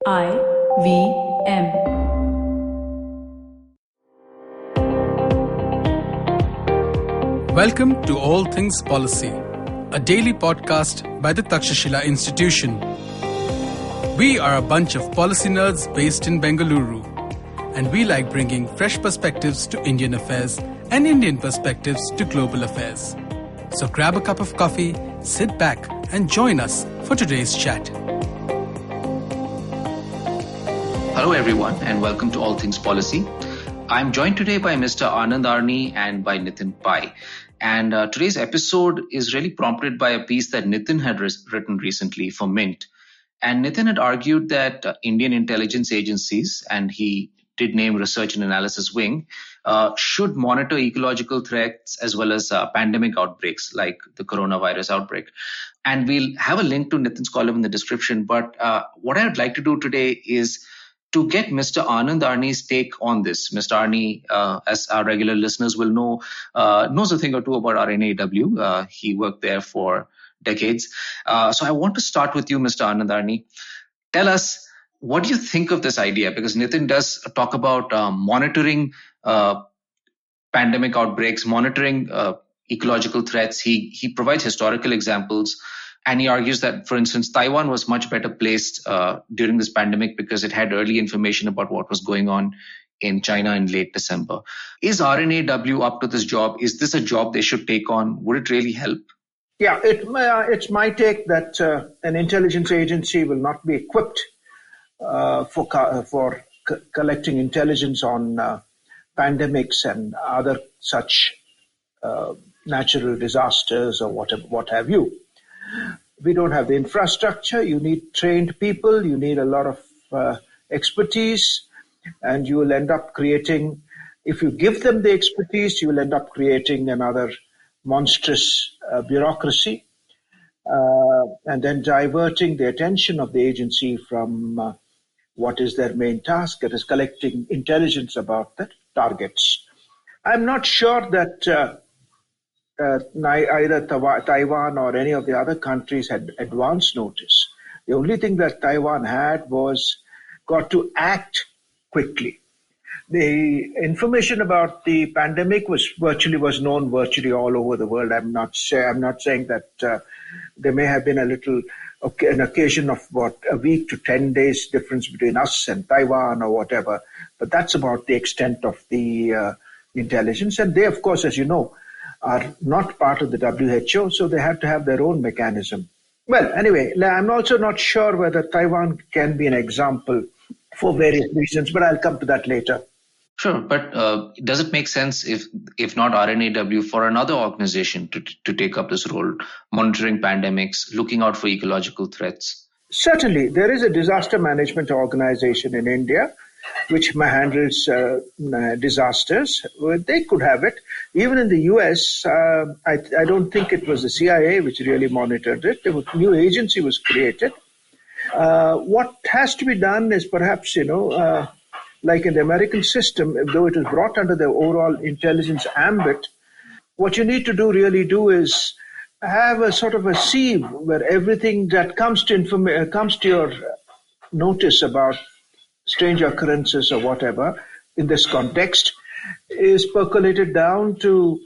IVM. Welcome to All Things Policy, a daily podcast by the Takshashila Institution. We are a bunch of policy nerds based in Bengaluru, and we like bringing fresh perspectives to Indian affairs and Indian perspectives to global affairs. So grab a cup of coffee, sit back, and join us for today's chat. Hello everyone and welcome to All Things Policy. I'm joined today by Mr. Anand Arni and by Nitin Pai. And today's episode is really prompted by a piece that Nitin had written recently for Mint. And Nitin had argued that Indian intelligence agencies, and he did name Research and Analysis Wing, should monitor ecological threats as well as pandemic outbreaks like the coronavirus outbreak. And we'll have a link to Nitin's column in the description. But what I would like to do today is to get Mr. Anand Arni's take on this. Mr. Arni, as our regular listeners will know, knows a thing or two about RNAW. He worked there for decades. So I want to start with you, Mr. Anand Arni. Tell us, what do you think of this idea? Because Nitin does talk about monitoring pandemic outbreaks, monitoring ecological threats. He provides historical examples. And he argues that, for instance, Taiwan was much better placed during this pandemic because it had early information about what was going on in China in late December. Is RNAW up to this job? Is this a job they should take on? Would it really help? Yeah, it's my take that an intelligence agency will not be equipped for collecting intelligence on pandemics and other such natural disasters or what have you. We don't have the infrastructure. You need trained people. You need a lot of expertise. And you will end up creating, if you give them the expertise, you will end up creating another monstrous bureaucracy and then diverting the attention of the agency from what is their main task, that is collecting intelligence about the targets. I'm not sure that either Taiwan or any of the other countries had advance notice. The only thing that Taiwan had was got to act quickly. The information about the pandemic was known virtually all over the world. I'm not saying that there may have been an occasion of a week to 10 days difference between us and Taiwan or whatever, but that's about the extent of the intelligence. And they, of course, as you know, are not part of the WHO, so they have to have their own mechanism. Well, anyway, I'm also not sure whether Taiwan can be an example for various reasons, but I'll come to that later. Sure, but does it make sense if not RNAW, for another organization to take up this role, monitoring pandemics, looking out for ecological threats? Certainly. There is a disaster management organization in India which handles disasters. They could have it. Even in the US, I don't think it was the CIA which really monitored it. A new agency was created. What has to be done is perhaps, like in the American system, though it is brought under the overall intelligence ambit, what you need to do is have a sort of a sieve where everything that comes to your notice about strange occurrences or whatever in this context is percolated down to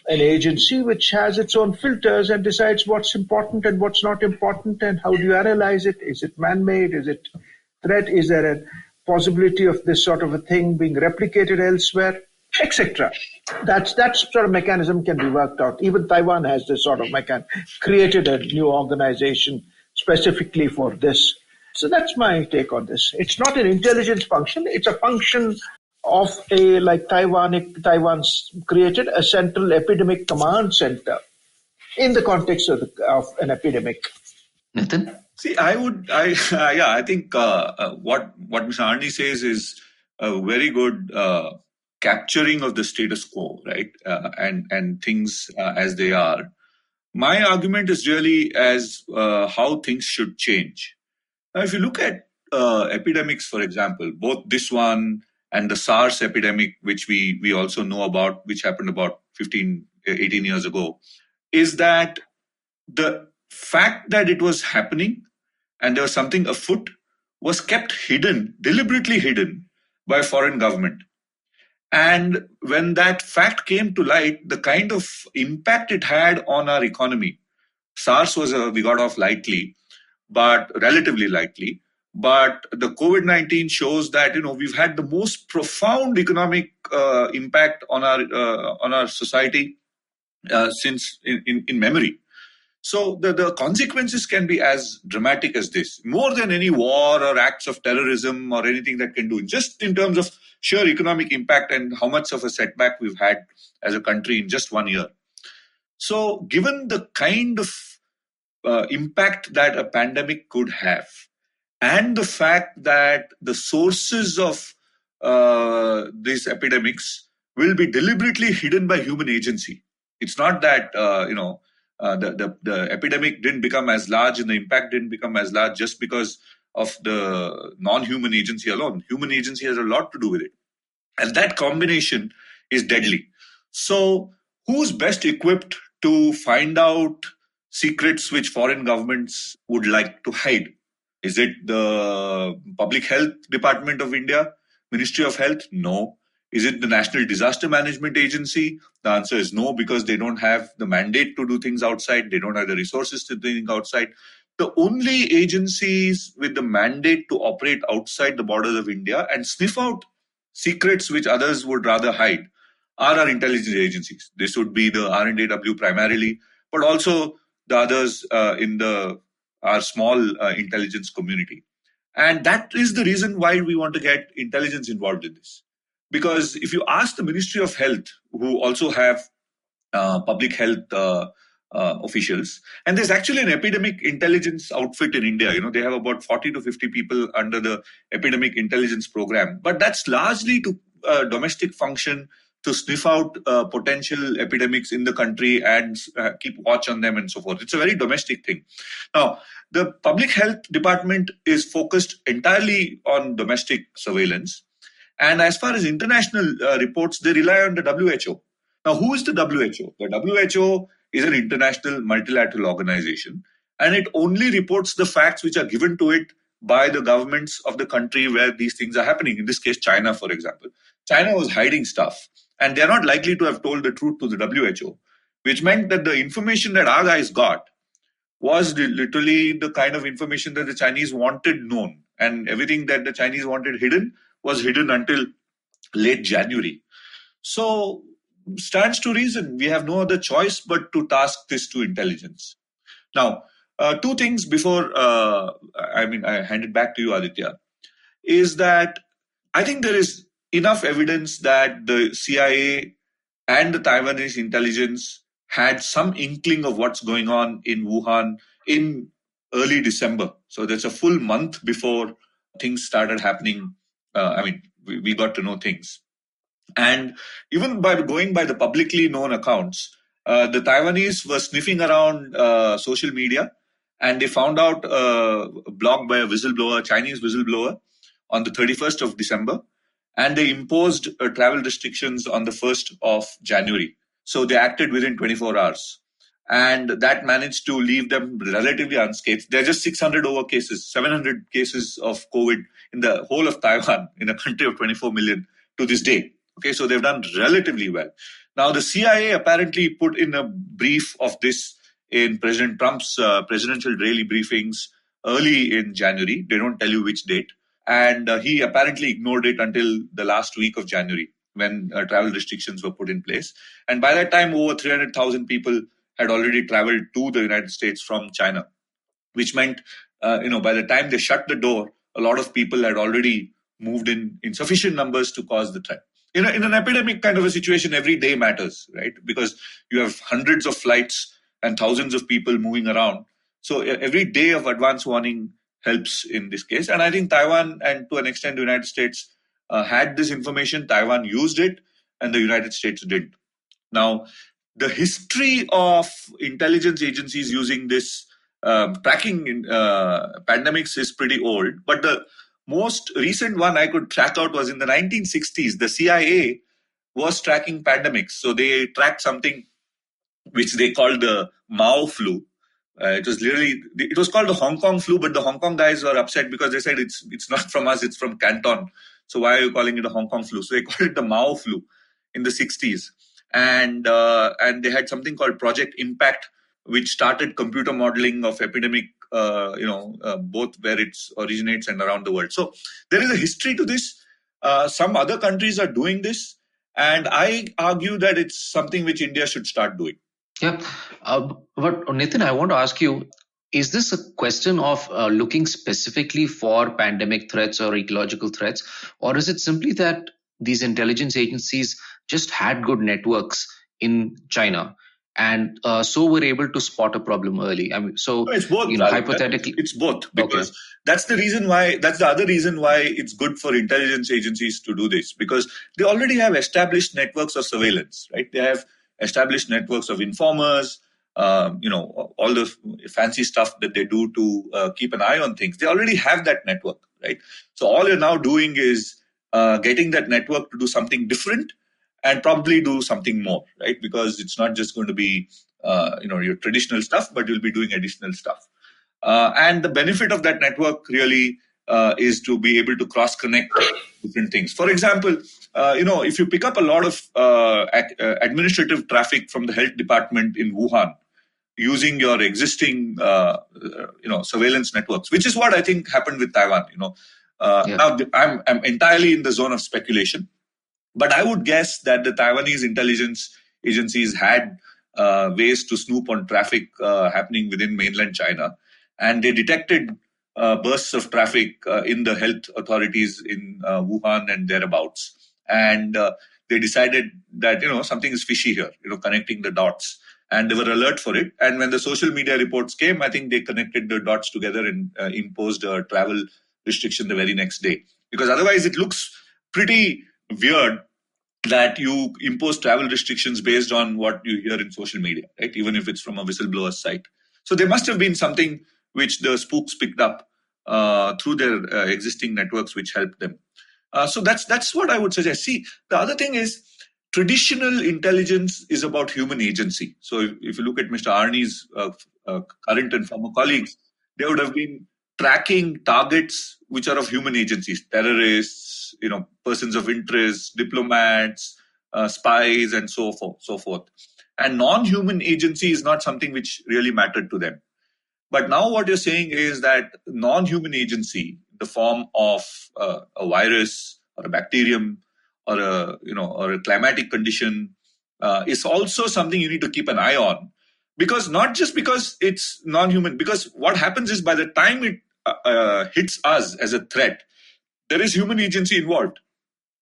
an agency which has its own filters and decides what's important and what's not important and how do you analyze it. Is it man-made? Is it threat? Is there a possibility of this sort of a thing being replicated elsewhere, etc.? That sort of mechanism can be worked out. Even Taiwan has this sort of created a new organization specifically for this. So that's my take on this. It's not an intelligence function. It's a function of Taiwan's created a central epidemic command center in the context of an epidemic. Nitin? See, I think what Mr. Arni says is a very good capturing of the status quo, right? And things as they are. My argument is really as how things should change. Now, if you look at epidemics, for example, both this one and the SARS epidemic, which we also know about, which happened about 18 years ago, is that the fact that it was happening and there was something afoot was kept hidden, deliberately hidden by a foreign government. And when that fact came to light, the kind of impact it had on our economy, SARS we got off lightly, but relatively lightly. But the COVID-19 shows that we've had the most profound economic impact on our society since in memory. So the consequences can be as dramatic as this, more than any war or acts of terrorism or anything that can do, just in terms of sheer economic impact and how much of a setback we've had as a country in just 1 year. So given the kind of impact that a pandemic could have, and the fact that the sources of these epidemics will be deliberately hidden by human agency. It's not that the epidemic didn't become as large and the impact didn't become as large just because of the non-human agency alone. Human agency has a lot to do with it. And that combination is deadly. So who's best equipped to find out secrets which foreign governments would like to hide? Is it the Public Health Department of India, Ministry of Health? No. Is it the National Disaster Management Agency? The answer is no, because they don't have the mandate to do things outside. They don't have the resources to do things outside. The only agencies with the mandate to operate outside the borders of India and sniff out secrets which others would rather hide are our intelligence agencies. This would be the RNAW primarily, but also the others in our small intelligence community. And that is the reason why we want to get intelligence involved in this. Because if you ask the Ministry of Health, who also have public health officials, and there's actually an epidemic intelligence outfit in India. They have about 40 to 50 people under the epidemic intelligence program. But that's largely to domestic function to sniff out potential epidemics in the country and keep watch on them and so forth. It's a very domestic thing. Now, the Public Health Department is focused entirely on domestic surveillance. And as far as international reports, they rely on the WHO. Now, who is the WHO? The WHO is an international multilateral organization, and it only reports the facts which are given to it by the governments of the country where these things are happening. In this case, China, for example. China was hiding stuff, and they're not likely to have told the truth to the WHO, which meant that the information that our guys got was literally the kind of information that the Chinese wanted known, and everything that the Chinese wanted hidden was hidden until late January. So, stands to reason, we have no other choice but to task this to intelligence. Now, two things before I hand it back to you, Aditya, is that I think there is enough evidence that the CIA and the Taiwanese intelligence had some inkling of what's going on in Wuhan in early December. So that's a full month before things started happening. We got to know things. And even by going by the publicly known accounts, the Taiwanese were sniffing around social media, and they found out a blog by a Chinese whistleblower, on the 31st of December, and they imposed travel restrictions on the 1st of January. So they acted within 24 hours. And that managed to leave them relatively unscathed. There are just 700 cases of COVID in the whole of Taiwan, in a country of 24 million to this day. Okay, so they've done relatively well. Now, the CIA apparently put in a brief of this in President Trump's presidential daily briefings early in January. They don't tell you which date. And he apparently ignored it until the last week of January, when travel restrictions were put in place. And by that time, over 300,000 people had already traveled to the United States from China, which meant, by the time they shut the door, a lot of people had already moved in sufficient numbers to cause the threat. In an epidemic kind of a situation, every day matters, right? Because you have hundreds of flights and thousands of people moving around. So every day of advance warning helps in this case. And I think Taiwan, and to an extent the United States, had this information. Taiwan used it, and the United States didn't. Now, the history of intelligence agencies using this tracking pandemics is pretty old, but the most recent one I could track out was in the 1960s. The CIA was tracking pandemics. So they tracked something which they called the Mao flu, It was called the Hong Kong flu, but the Hong Kong guys were upset because they said it's not from us, it's from Canton. So why are you calling it a Hong Kong flu? So they called it the Mao flu in the 60s. And they had something called Project Impact, which started computer modeling of epidemic, both where it originates and around the world. So there is a history to this. Some other countries are doing this. And I argue that it's something which India should start doing. Yeah. But Nitin, I want to ask you, is this a question of looking specifically for pandemic threats or ecological threats, or is it simply that these intelligence agencies just had good networks in China and so were able to spot a problem early? I mean, so it's both. Hypothetically, it's both, because that's the reason why. That's the other reason why it's good for intelligence agencies to do this, because they already have established networks of surveillance, right? They have established networks of informers, all the fancy stuff that they do to keep an eye on things. They already have that network, right? So all you're now doing is getting that network to do something different and probably do something more, right? Because it's not just going to be, your traditional stuff, but you'll be doing additional stuff. And the benefit of that network really is to be able to cross-connect different things. For example, if you pick up a lot of administrative traffic from the health department in Wuhan using your existing, surveillance networks, which is what I think happened with Taiwan. Now I'm entirely in the zone of speculation, but I would guess that the Taiwanese intelligence agencies had ways to snoop on traffic happening within mainland China, and they detected bursts of traffic in the health authorities in Wuhan and thereabouts. And they decided that, something is fishy here, connecting the dots. And they were alert for it. And when the social media reports came, I think they connected the dots together and imposed a travel restriction the very next day. Because otherwise it looks pretty weird that you impose travel restrictions based on what you hear in social media, right? Even if it's from a whistleblower's site. So there must have been something which the spooks picked up through their existing networks, which helped them. So that's what I would suggest. See, the other thing is traditional intelligence is about human agency. So if you look at Mr. Arni's current and former colleagues, they would have been tracking targets which are of human agencies, terrorists, persons of interest, diplomats, spies, and so forth. And non-human agency is not something which really mattered to them. But now what you're saying is that non-human agency, the form of a virus or a bacterium or a climatic condition, is also something you need to keep an eye on. Because not just because it's non-human, because what happens is by the time it hits us as a threat, there is human agency involved.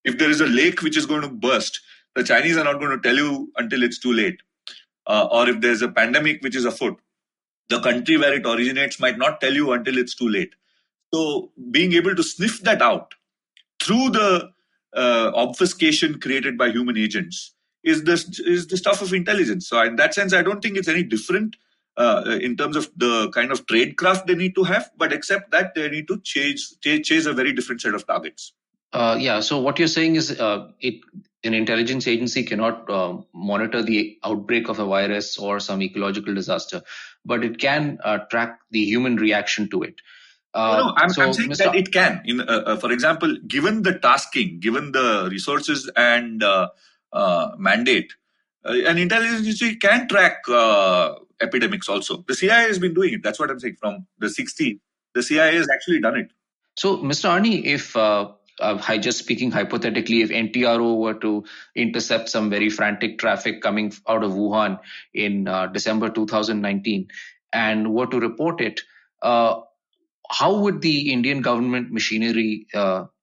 If there is a lake which is going to burst, the Chinese are not going to tell you until it's too late. Or if there's a pandemic which is afoot, the country where it originates might not tell you until it's too late. So being able to sniff that out through the obfuscation created by human agents is the stuff of intelligence. So in that sense, I don't think it's any different in terms of the kind of tradecraft they need to have, but except that they need to chase a very different set of targets. So what you're saying is an intelligence agency cannot monitor the outbreak of a virus or some ecological disaster, but it can track the human reaction to it. I'm saying that it can. For example, given the tasking, given the resources and mandate, an intelligence agency can track epidemics also. The CIA has been doing it. That's what I'm saying. From the 60s, the CIA has actually done it. So, Mr. Arni, if just speaking hypothetically, if NTRO were to intercept some very frantic traffic coming out of Wuhan in December 2019 and were to report it, how would the Indian government machinery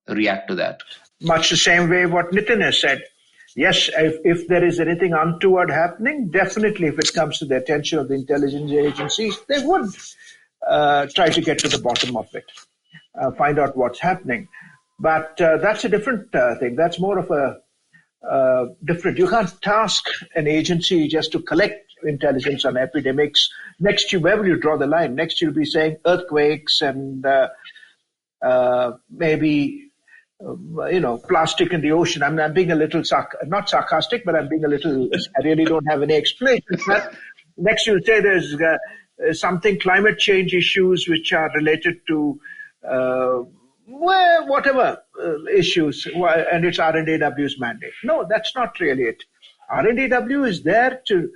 react to that? Much the same way what Nitin has said. Yes, if there is anything untoward happening, definitely if it comes to the attention of the intelligence agencies, they would try to get to the bottom of it, find out what's happening. But that's a different thing. That's more of a different. You can't task an agency just to collect intelligence on epidemics. Next, where will you draw the line? Next, you'll be saying earthquakes and maybe plastic in the ocean. I'm being a little not sarcastic, but I'm being a little. I really don't have any explanation. But next, you'll say there's something climate change issues which are related to whatever issues, and it's RNAW's mandate. No, that's not really it. RNAW is there to,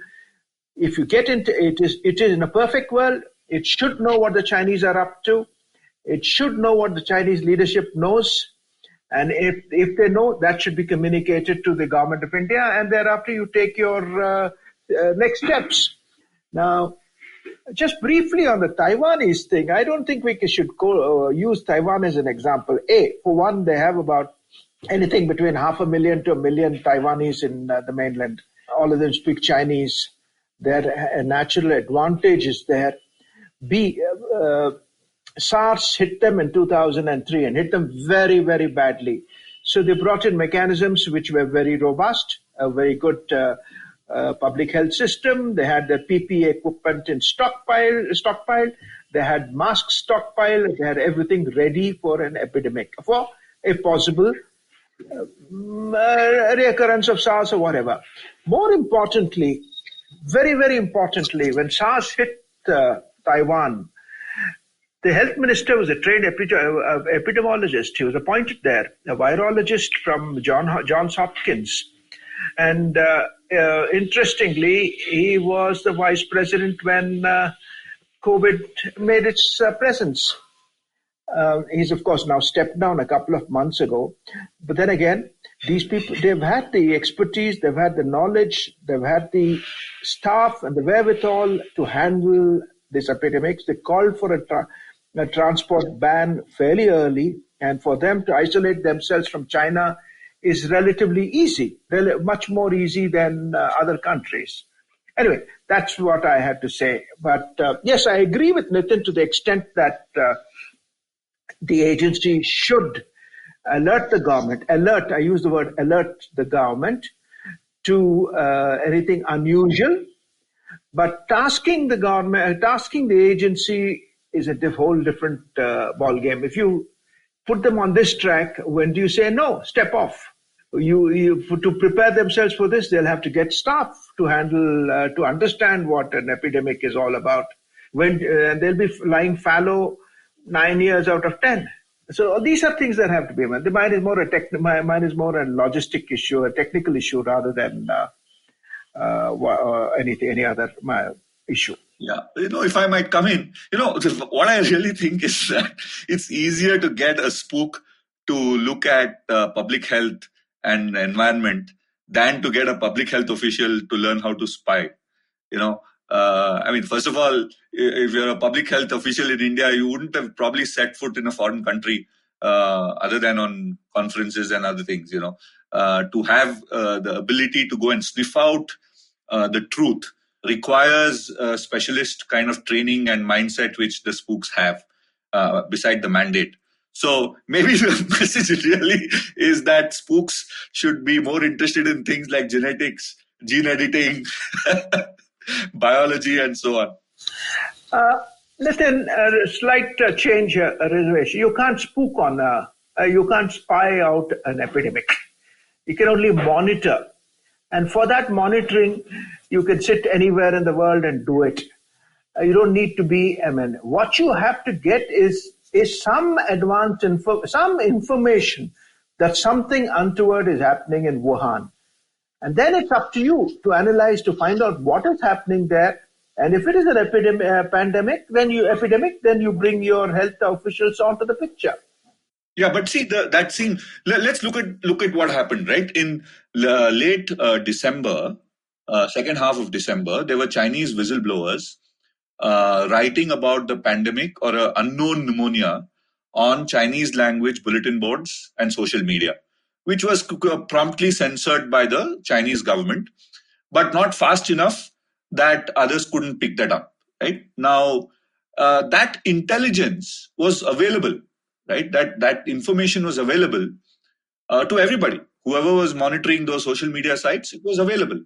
if you get into it, it is in a perfect world, it should know what the Chinese are up to. It should know what the Chinese leadership knows. And if they know, that should be communicated to the government of India, and thereafter you take your next steps. Now, just briefly on the Taiwanese thing, I don't think we should use Taiwan as an example. For one, they have about anything between 500,000 to 1 million Taiwanese in the mainland. All of them speak Chinese. Their natural advantage is there. SARS hit them in 2003 and hit them very, very badly. So they brought in mechanisms which were very robust, a very good public health system. They had the PPE equipment in stockpile. They had masks stockpile. They had everything ready for an epidemic, for a possible reoccurrence of SARS or whatever. More importantly, very, very importantly, when SARS hit Taiwan, the health minister was a trained epidemiologist. He was appointed there, a virologist from Johns Hopkins. And interestingly, he was the vice president when COVID made its presence. He's, of course, now stepped down a couple of months ago. But then again, these people, they've had the expertise, they've had the knowledge, they've had the staff and the wherewithal to handle this epidemics. They called for a transport ban fairly early, and for them to isolate themselves from China is relatively easy, much more easy than other countries. Anyway, that's what I had to say. But yes, I agree with Nitin to the extent that the agency should alert the government, I use the word alert the government to anything unusual. But tasking the agency is a whole different ball game. If you put them on this track, when do you say no? Step off. To prepare themselves for this, they'll have to get staff to handle, to understand what an epidemic is all about. They'll be lying fallow 9 years out of 10. So these are things that have to be. Mine is more a logistic issue, a technical issue, rather than any other issue. Yeah, if I might come in, what I really think is that it's easier to get a spook to look at public health and environment than to get a public health official to learn how to spy. First of all, if you're a public health official in India, you wouldn't have probably set foot in a foreign country other than on conferences and other things, to have the ability to go and sniff out the truth requires a specialist kind of training and mindset which the spooks have beside the mandate. So maybe the message really is that spooks should be more interested in things like genetics, gene editing, biology, and so on. Listen, a slight change, reservation. You can't spook on, you can't spy out an epidemic. You can only monitor. And for that monitoring, you can sit anywhere in the world and do it. You don't need to be, what you have to get is some advanced some information that something untoward is happening in Wuhan. And then it's up to you to analyze, to find out what is happening there. And if it is an pandemic, then you bring your health officials onto the picture. Yeah, but see that scene. Let's look at what happened. Right in late December, second half of December, there were Chinese whistleblowers writing about the pandemic or an unknown pneumonia on Chinese language bulletin boards and social media, which was promptly censored by the Chinese government, but not fast enough that others couldn't pick that up. Right now, that intelligence was available. Right, that information was available to everybody. Whoever was monitoring those social media sites, it was available.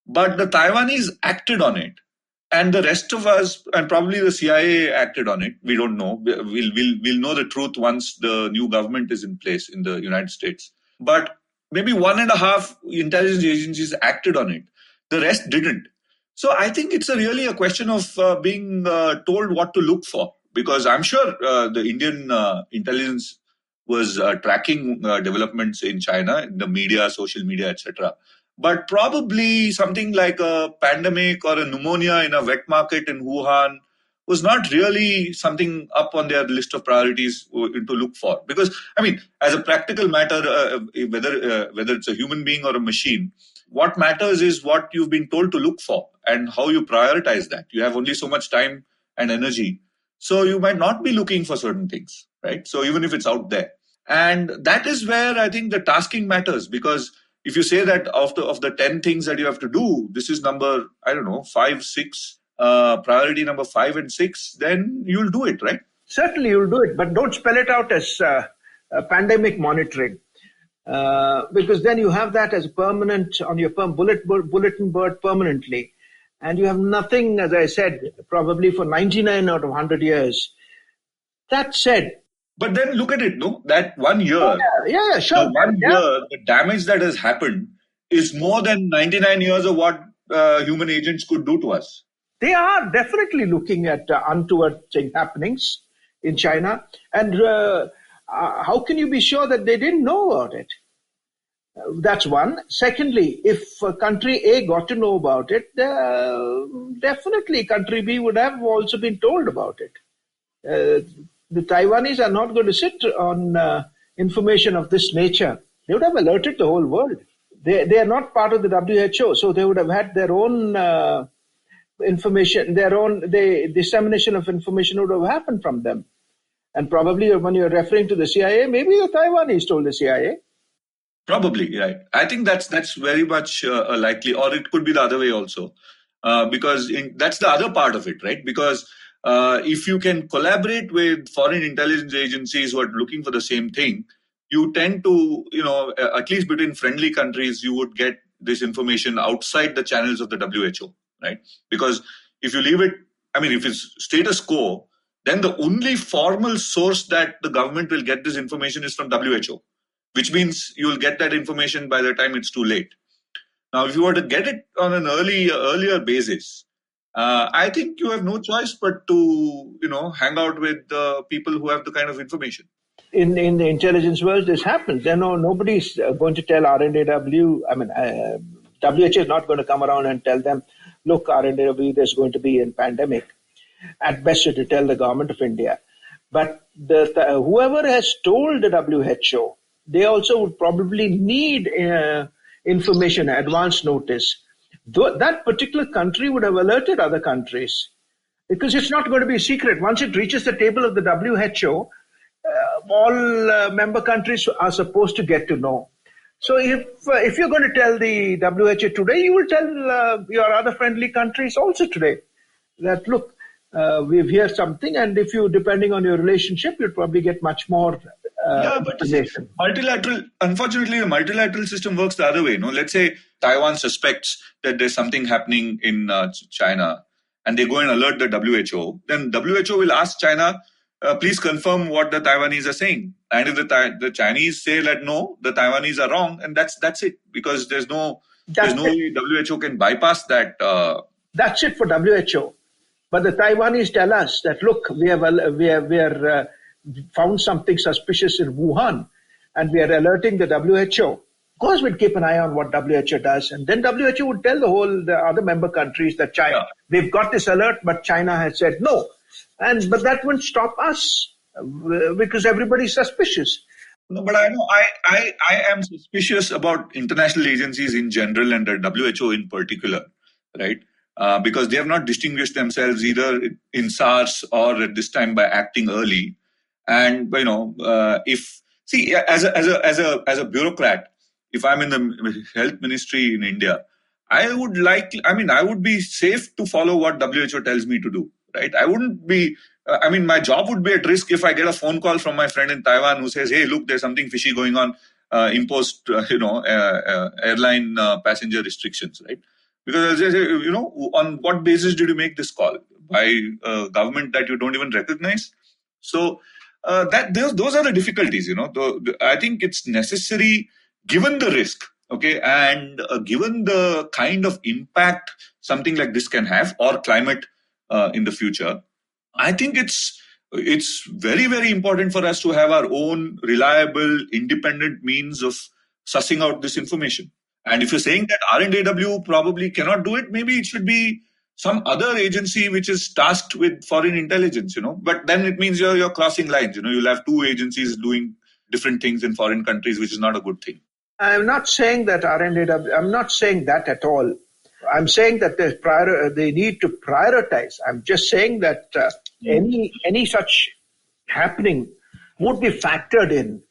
But the Taiwanese acted on it, and the rest of us, and probably the CIA acted on it. We don't know. We'll know the truth once the new government is in place in the United States. But maybe 1.5 intelligence agencies acted on it. The rest didn't. So I think it's really a question of being told what to look for, because I'm sure the Indian intelligence was tracking developments in China, in the media, social media, etc. But probably something like a pandemic or a pneumonia in a wet market in Wuhan was not really something up on their list of priorities to look for. Because, I mean, as a practical matter, whether it's a human being or a machine, what matters is what you've been told to look for and how you prioritize that. You have only so much time and energy. So you might not be looking for certain things, right? So even if it's out there. And that is where I think the tasking matters, because if you say that of the 10 things that you have to do, this is number, 5, 6, priority number 5 and 6, then you'll do it, right? Certainly you'll do it, but don't spell it out as pandemic monitoring. Because then you have that as permanent on your bulletin board permanently. And you have nothing, as I said, probably for 99 out of 100 years. That said. But then look at it, no? That 1 year. Yeah, sure. The 1 year, the damage that has happened is more than 99 years of what human agents could do to us. They are definitely looking at untoward happenings in China. And how can you be sure that they didn't know about it? That's one. Secondly, if country A got to know about it, definitely country B would have also been told about it. The Taiwanese are not going to sit on information of this nature. They would have alerted the whole world. They are not part of the WHO, so they would have had their own information, the dissemination of information would have happened from them. And probably when you're referring to the CIA, maybe the Taiwanese told the CIA. Probably, right. I think that's very much likely, or it could be the other way also, because that's the other part of it, right? Because if you can collaborate with foreign intelligence agencies who are looking for the same thing, you tend to, at least between friendly countries, you would get this information outside the channels of the WHO, right? Because if you leave it, if it's status quo, then the only formal source that the government will get this information is from WHO. Which means you will get that information by the time it's too late. Now, if you were to get it on an earlier basis, I think you have no choice but to, hang out with people who have the kind of information. In the intelligence world, this happens. Nobody's going to tell RNAW. WHO is not going to come around and tell them, look, RNAW, there's going to be a pandemic. At best, it will tell the government of India. But whoever has told the WHO, they also would probably need information, advance notice. That particular country would have alerted other countries, because it's not going to be a secret. Once it reaches the table of the WHO, all member countries are supposed to get to know. So if you're going to tell the WHO today, you will tell your other friendly countries also today that, look, we've heard something, and if you, depending on your relationship, you'll probably get much more but unfortunately, the multilateral system works the other way. Let's say Taiwan suspects that there's something happening in China, and they go and alert the WHO. Then WHO will ask China, please confirm what the Taiwanese are saying. And if the Chinese say that no, the Taiwanese are wrong, and that's it, because there's no way WHO can bypass that. That's it for WHO. But the Taiwanese tell us that, look, we are found something suspicious in Wuhan, and we are alerting the WHO. Of course, we'll keep an eye on what WHO does, and then WHO would tell the other member countries that China, we've got this alert, but China has said no. But that wouldn't stop us, because everybody's suspicious. No, but I know I am suspicious about international agencies in general and the WHO in particular, right? Because they have not distinguished themselves either in SARS or at this time by acting early. And as a bureaucrat, if I'm in the health ministry in India, I would be safe to follow what WHO tells me to do, right? I wouldn't be. My job would be at risk if I get a phone call from my friend in Taiwan who says, "Hey, look, there's something fishy going on. Imposed, airline passenger restrictions," right? Because on what basis did you make this call? By a government that you don't even recognize? So those are the difficulties. I think it's necessary, given the risk. Okay, and given the kind of impact something like this can have, or climate in the future, I think it's very, very important for us to have our own reliable, independent means of sussing out this information. And if you're saying that RNAW probably cannot do it, maybe it should be some other agency which is tasked with foreign intelligence, But then it means you're crossing lines, You'll have two agencies doing different things in foreign countries, which is not a good thing. I'm not saying that RNAW, I'm not saying that at all. I'm saying that they need to prioritize. I'm just saying that any such happening would be factored in.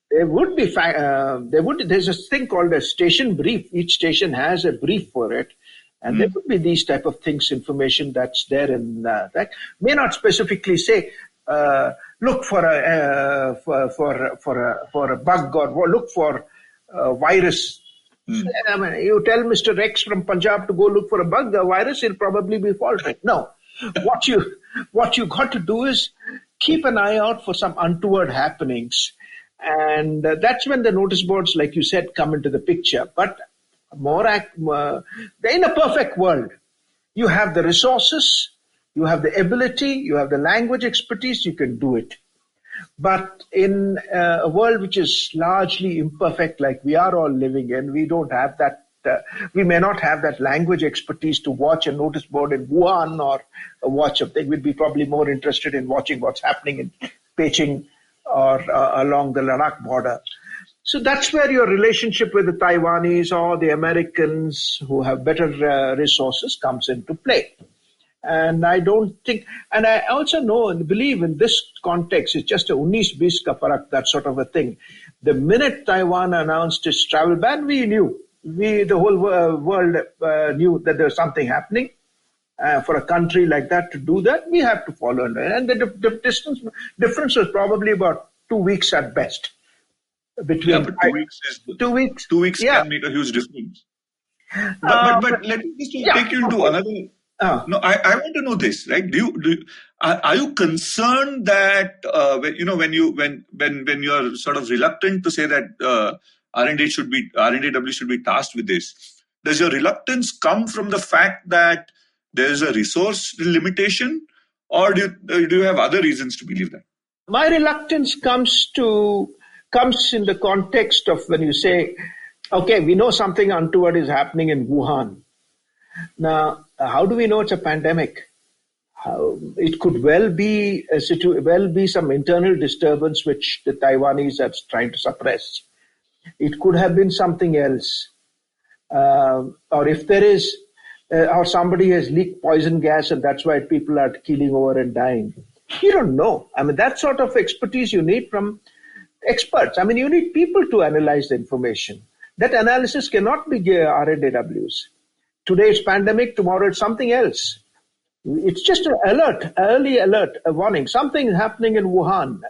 There's a thing called a station brief. Each station has a brief for it. And there would be these type of things, information that's there in that may not specifically say, look for a bug or look for a virus. I mean, you tell Mr. X from Punjab to go look for a bug, the virus will probably be faltering. No, what you got to do is keep an eye out for some untoward happenings, and that's when the notice boards, like you said, come into the picture. But in a perfect world, you have the resources, you have the ability, you have the language expertise, you can do it. But in a world which is largely imperfect, like we are all living in, we don't have that. We may not have that language expertise to watch a notice board in Wuhan or watch a thing. We'd be probably more interested in watching what's happening in Beijing or along the Ladakh border. So that's where your relationship with the Taiwanese or the Americans who have better resources comes into play. And I don't think, and I also know and believe in this context, it's just a 19 20 ka farak, that sort of a thing. The minute Taiwan announced its travel ban, we knew, the whole world knew that there was something happening. For a country like that to do that, we have to follow. And the difference was probably about 2 weeks at best. Between but 2 weeks, 2 weeks can make a huge difference. But let me just take you into another. No, I want to know this, right? Are you concerned that when you're sort of reluctant to say that RNAW should be tasked with this? Does your reluctance come from the fact that there is a resource limitation, or do you have other reasons to believe that? My reluctance comes in the context of when you say, okay, we know something untoward is happening in Wuhan. Now, how do we know it's a pandemic? It could well be some internal disturbance which the Taiwanese are trying to suppress. It could have been something else. Or if there is, or somebody has leaked poison gas and that's why people are keeling over and dying. You don't know. I mean, that sort of expertise you need from experts. I mean, you need people to analyze the information. That analysis cannot be RNAWs. Today it's pandemic, tomorrow it's something else. It's just an alert, early alert, a warning. Something is happening in Wuhan.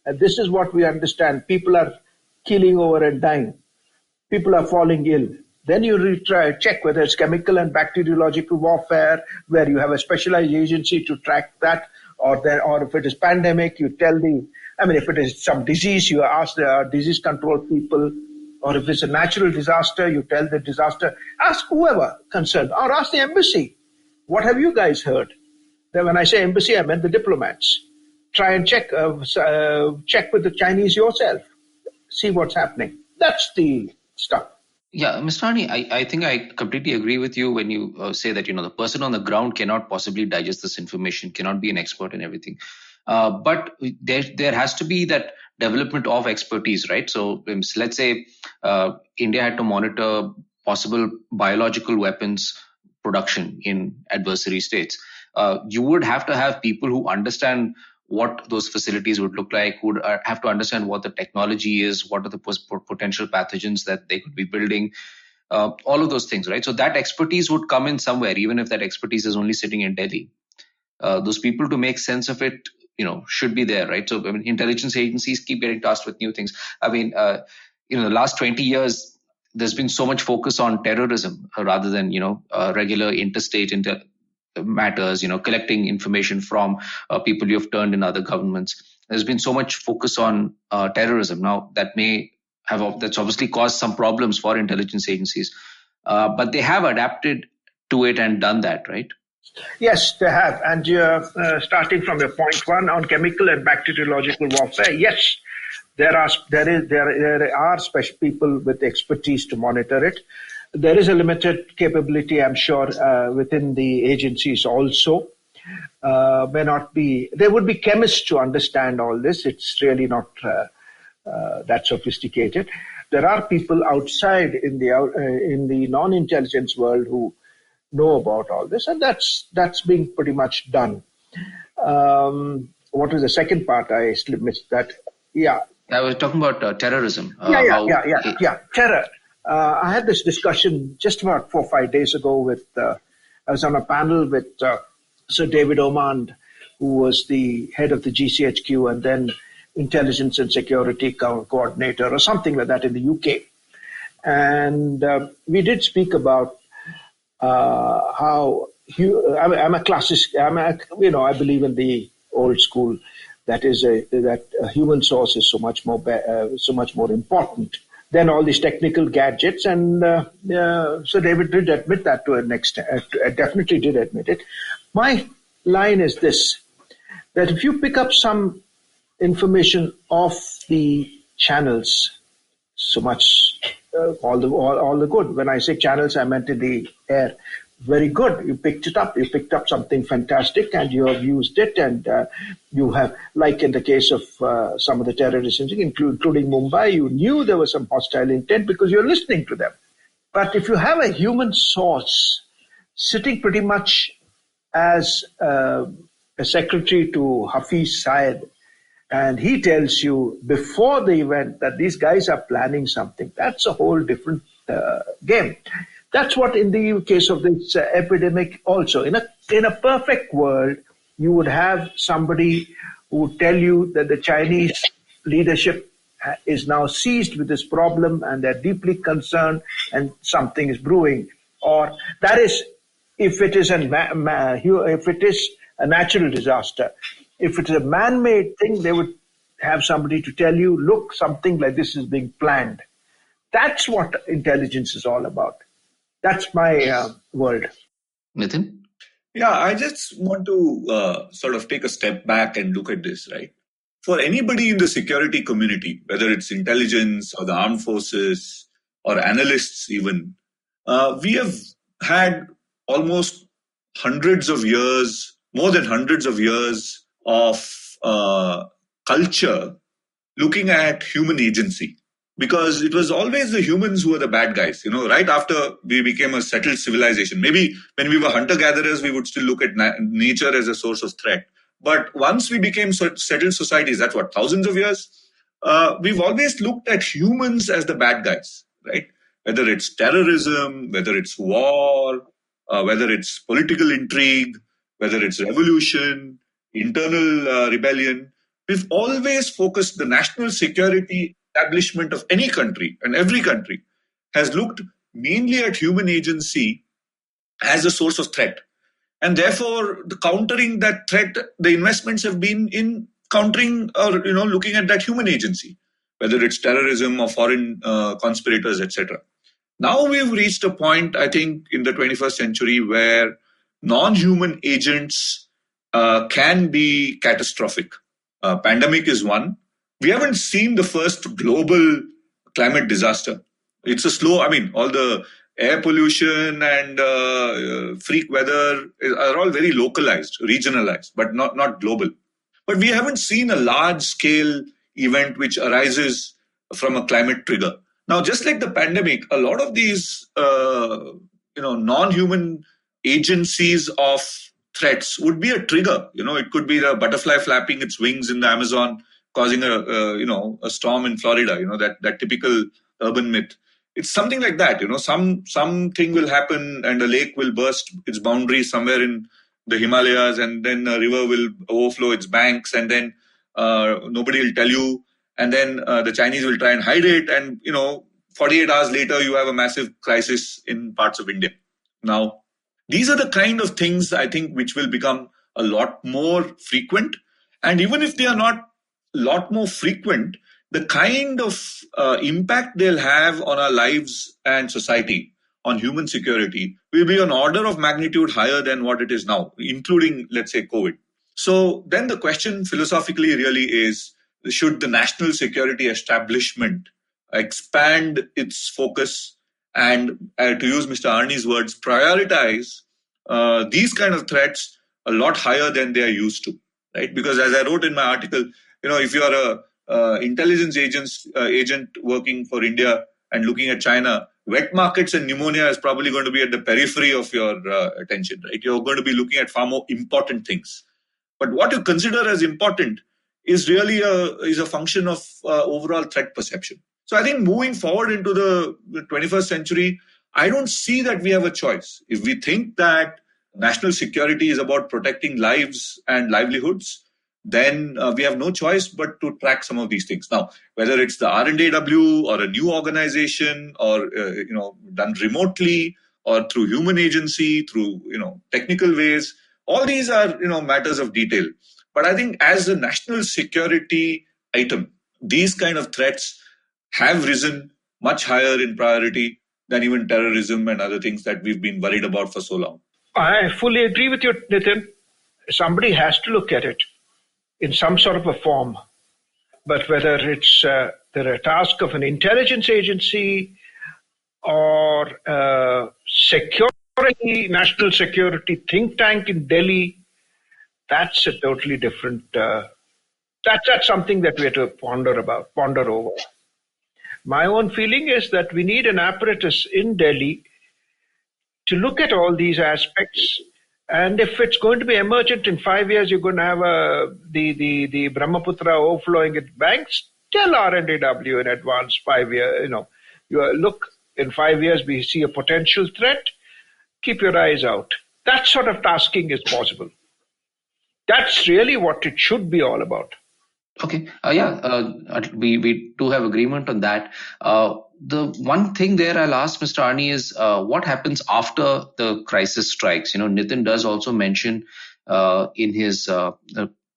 This is what we understand. People are keeling over and dying. People are falling ill. Then you check whether it's chemical and bacteriological warfare, where you have a specialized agency to track that, or if it is pandemic, you tell if it is some disease, you ask the disease control people. Or if it's a natural disaster, you tell the disaster, ask whoever concerned, or ask the embassy. What have you guys heard? Then when I say embassy, I meant the diplomats. Try and check with the Chinese yourself. See what's happening. That's the stuff. Yeah, Mr. Arni, I think I completely agree with you when you say that, the person on the ground cannot possibly digest this information, cannot be an expert in everything. But there has to be that development of expertise, right? So let's say India had to monitor possible biological weapons production in adversary states. You would have to have people who understand what those facilities would look like, would have to understand what the technology is, what are the potential pathogens that they could be building, all of those things, right? So that expertise would come in somewhere, even if that expertise is only sitting in Delhi. Those people to make sense of it, should be there, right? So, intelligence agencies keep getting tasked with new things. The last 20 years, there's been so much focus on terrorism rather than, regular interstate matters, collecting information from people you have turned in other governments. There's been so much focus on terrorism. Now, that may that's obviously caused some problems for intelligence agencies. But they have adapted to it and done that, right? Yes, they have. And starting from your point one on chemical and bacteriological warfare, yes, there are special people with expertise to monitor it. There is a limited capability, I'm sure, within the agencies also. May not be. There would be chemists to understand all this. It's really not that sophisticated. There are people outside in the non-intelligence world who know about all this, and that's being pretty much done. What was the second part? I still missed that. Yeah. I was talking about terrorism. Yeah. Terror. I had this discussion just about 4 or 5 days ago with. I was on a panel with Sir David Omand, who was the head of the GCHQ and then Intelligence and Security Coordinator or something like that in the UK, and we did speak about how I'm a classicist. I believe in the old school that a human source is so much more important than all these technical gadgets. And so David did admit that to an extent. Definitely did admit it. My line is this: that if you pick up some information off the channels, so much all the good. When I say channels, I meant in the air. Very good. You picked it up. You picked up something fantastic, and you have used it. And you have, like in the case of some of the terrorists, including Mumbai, you knew there was some hostile intent because you're listening to them. But if you have a human source sitting pretty much as a secretary to Hafiz Syed, and he tells you before the event that these guys are planning something, that's a whole different game. That's what in the case of this epidemic also. In a perfect world, you would have somebody who would tell you that the Chinese leadership is now seized with this problem and they're deeply concerned and something is brewing. Or that is, if it is a natural disaster. If it's a man-made thing, they would have somebody to tell you, look, something like this is being planned. That's what intelligence is all about. That's my world. Nitin? Yeah, I just want to sort of take a step back and look at this, right? For anybody in the security community, whether it's intelligence or the armed forces or analysts even, we have had almost more than hundreds of years of culture looking at human agency. Because it was always the humans who were the bad guys, right after we became a settled civilization. Maybe when we were hunter-gatherers, we would still look at nature as a source of threat. But once we became settled societies, that's what, thousands of years, we've always looked at humans as the bad guys, right? Whether it's terrorism, whether it's war, whether it's political intrigue, whether it's revolution, internal rebellion, we've always focused the national security establishment of any country, and every country has looked mainly at human agency as a source of threat. And therefore, the countering that threat, the investments have been in countering or looking at that human agency, whether it's terrorism or foreign conspirators, etc. Now we've reached a point, I think, in the 21st century where non-human agents can be catastrophic. Pandemic is one. We haven't seen the first global climate disaster. It's a slow, all the air pollution and freak weather are all very localized, regionalized, but not global. But we haven't seen a large scale event which arises from a climate trigger. Now, just like the pandemic, a lot of these non-human agencies of threats would be a trigger. It could be the butterfly flapping its wings in the Amazon, causing a storm in Florida. That typical urban myth. It's something like that. Something will happen and a lake will burst its boundaries somewhere in the Himalayas, and then a river will overflow its banks, and then nobody will tell you, and then the Chinese will try and hide it, and 48 hours later you have a massive crisis in parts of India. Now, these are the kind of things I think which will become a lot more frequent, and even if they are not a lot more frequent, the kind of impact they'll have on our lives and society, on human security, will be an order of magnitude higher than what it is now, including, let's say, COVID. So then the question philosophically really is, should the national security establishment expand its focus and, to use Mr. Arni's words, prioritize these kind of threats a lot higher than they are used to, right? Because as I wrote in my article, if you are a intelligence agent working for India and looking at China, wet markets and pneumonia is probably going to be at the periphery of your attention, right? You're going to be looking at far more important things. But what you consider as important is really a function of overall threat perception. So I think moving forward into the 21st century, I don't see that we have a choice. If we think that national security is about protecting lives and livelihoods, then we have no choice but to track some of these things. Now, whether it's the RNAW or a new organization or, done remotely or through human agency, through, technical ways, all these are, matters of detail. But I think as a national security item, these kind of threats have risen much higher in priority than even terrorism and other things that we've been worried about for so long. I fully agree with you, Nitin. Somebody has to look at it in some sort of a form. But whether it's the task of an intelligence agency or national security think tank in Delhi, that's a totally different, that's something that we have to ponder over. My own feeling is that we need an apparatus in Delhi to look at all these aspects. And if it's going to be emergent in 5 years, you're going to have the Brahmaputra overflowing its banks, tell RNAW in advance 5 years. You look, in 5 years, we see a potential threat, keep your eyes out. That sort of tasking is possible. That's really what it should be all about. Okay. We do have agreement on that. The one thing there I'll ask Mr. Arni is what happens after the crisis strikes? Nitin does also mention in his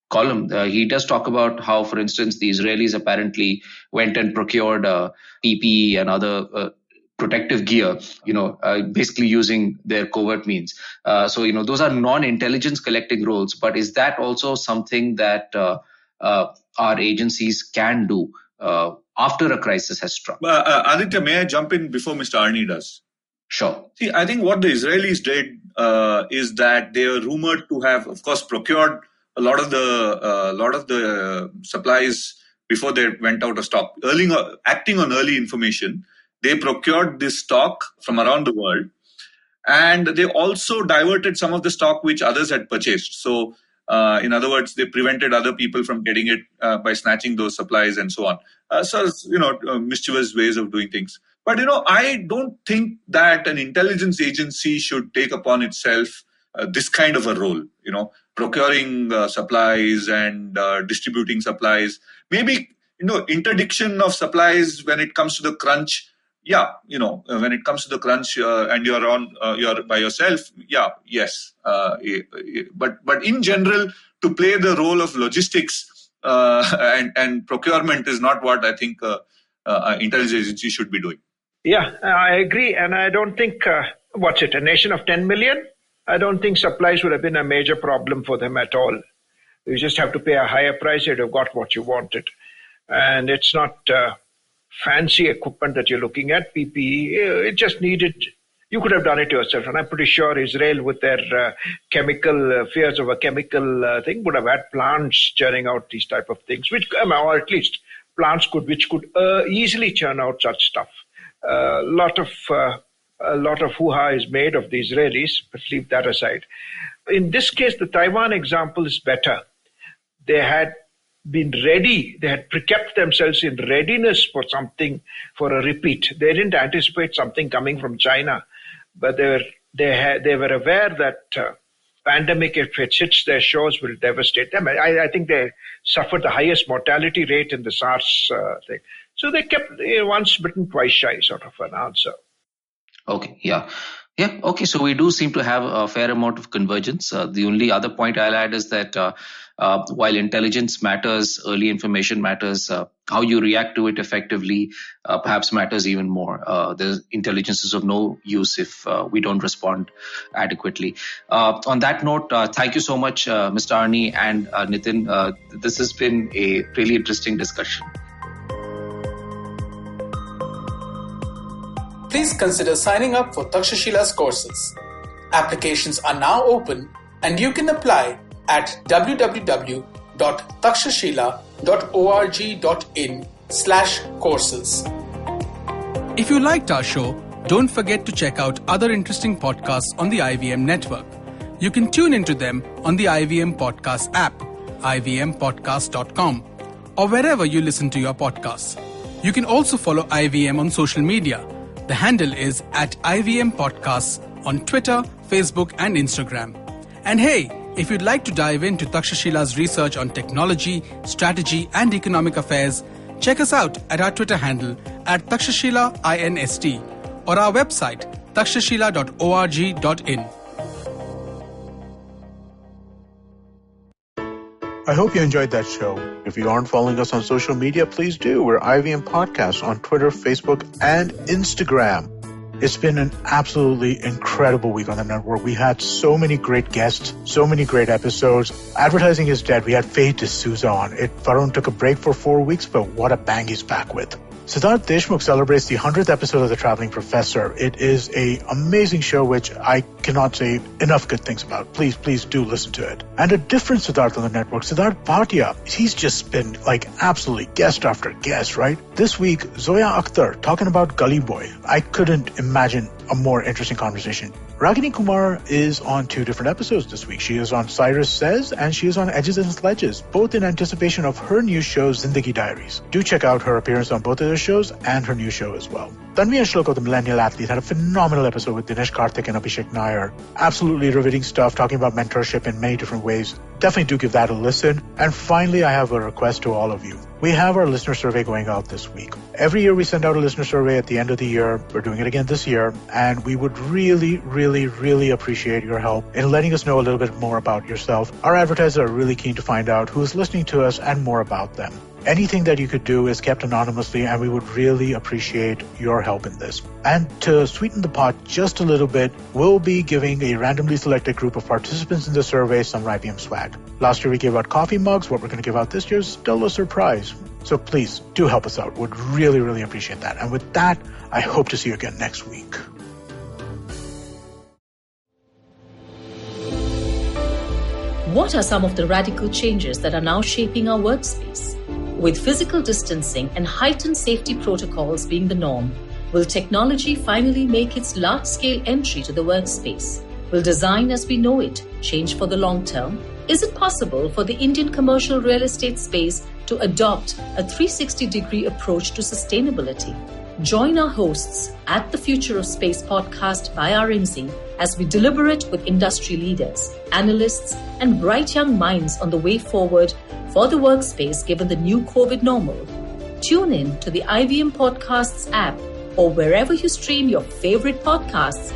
column, he does talk about how, for instance, the Israelis apparently went and procured PPE and other protective gear, basically using their covert means. So those are non-intelligence collecting roles. But is that also something that our agencies can do after a crisis has struck? Aditya, may I jump in before Mr. Arni does? Sure. See, I think what the Israelis did is that they are rumored to have, of course, procured a lot of the supplies before they went out of stock. Acting on early information, they procured this stock from around the world, and they also diverted some of the stock which others had purchased. So, in other words, they prevented other people from getting it by snatching those supplies and so on. Mischievous ways of doing things. But, I don't think that an intelligence agency should take upon itself this kind of a role, procuring supplies and distributing supplies. Maybe, interdiction of supplies when it comes to the crunch. Yeah, when it comes to the crunch and you're by yourself. Yeah, yes. But in general, to play the role of logistics and procurement is not what I think intelligence agency should be doing. Yeah, I agree. And I don't think, a nation of 10 million? I don't think supplies would have been a major problem for them at all. You just have to pay a higher price, you'd have got what you wanted. And it's not fancy equipment that you're looking at, PPE. It just needed, you could have done it yourself. And I'm pretty sure Israel, with their fears of a chemical thing, would have had plants churning out these type of things, or at least plants which could easily churn out such stuff. A lot of hoo-ha is made of the Israelis, but leave that aside. In this case, the Taiwan example is better. They had been ready. They had kept themselves in readiness for something, for a repeat. They didn't anticipate something coming from China, but they were aware that pandemic, if it hits their shores, will devastate them. I think they suffered the highest mortality rate in the SARS thing. So they kept once bitten, twice shy sort of an answer. Okay, yeah. Yeah, okay. So we do seem to have a fair amount of convergence. The only other point I'll add is that while intelligence matters, early information matters, how you react to it effectively perhaps matters even more. The intelligence is of no use if we don't respond adequately. On that note, thank you so much, Mr. Arni and Nitin. This has been a really interesting discussion. Please consider signing up for Takshashila's courses. Applications are now open and you can apply at www.takshashila.org.in/courses. If you liked our show, don't forget to check out other interesting podcasts on the IVM network. You can tune into them on the IVM Podcast app, ivmpodcast.com, or wherever you listen to your podcasts. You can also follow IVM on social media. The handle is at IVM Podcasts on Twitter, Facebook, and Instagram. And hey, if you'd like to dive into Takshashila's research on technology, strategy, and economic affairs, check us out at our Twitter handle at Takshashila INST or our website takshashila.org.in. I hope you enjoyed that show. If you aren't following us on social media, please do. We're IVM Podcasts on Twitter, Facebook, and Instagram. It's been an absolutely incredible week on the network. We had so many great guests, so many great episodes. Advertising is dead. We had Faye D'Souza on. Varun took a break for 4 weeks, but what a bang he's back with. Siddharth Deshmukh celebrates the 100th episode of The Traveling Professor. It is an amazing show which I cannot say enough good things about. Please do listen to it. And a different Siddharth on the network, Siddharth Bhatia. He's just been absolutely guest after guest, right? This week, Zoya Akhtar talking about Gully Boy. I couldn't imagine a more interesting conversation. Ragini Kumar is on 2 different episodes this week. She is on Cyrus Says and she is on Edges and Sledges, both in anticipation of her new show, Zindagi Diaries. Do check out her appearance on both of those shows and her new show as well. Tanvi and Shlok, the Millennial Athlete, had a phenomenal episode with Dinesh Karthik and Abhishek Nair. Absolutely riveting stuff, talking about mentorship in many different ways. Definitely do give that a listen. And finally, I have a request to all of you. We have our listener survey going out this week. Every year we send out a listener survey at the end of the year. We're doing it again this year. And we would really appreciate your help in letting us know a little bit more about yourself. Our advertisers are really keen to find out who's listening to us and more about them. Anything that you could do is kept anonymously, and we would really appreciate your help in this. And to sweeten the pot just a little bit, we'll be giving a randomly selected group of participants in the survey some IBM swag. Last year we gave out coffee mugs. What we're going to give out this year is still a surprise. So please do help us out. Would really appreciate that. And with that, I hope to see you again next week. What are some of the radical changes that are now shaping our workspace? With physical distancing and heightened safety protocols being the norm, will technology finally make its large-scale entry to the workspace? Will design as we know it change for the long term? Is it possible for the Indian commercial real estate space to adopt a 360-degree approach to sustainability? Join our hosts at the Future of Space podcast by RMZ as we deliberate with industry leaders, analysts, and bright young minds on the way forward for the workspace given the new COVID normal. Tune in to the IVM Podcasts app or wherever you stream your favorite podcasts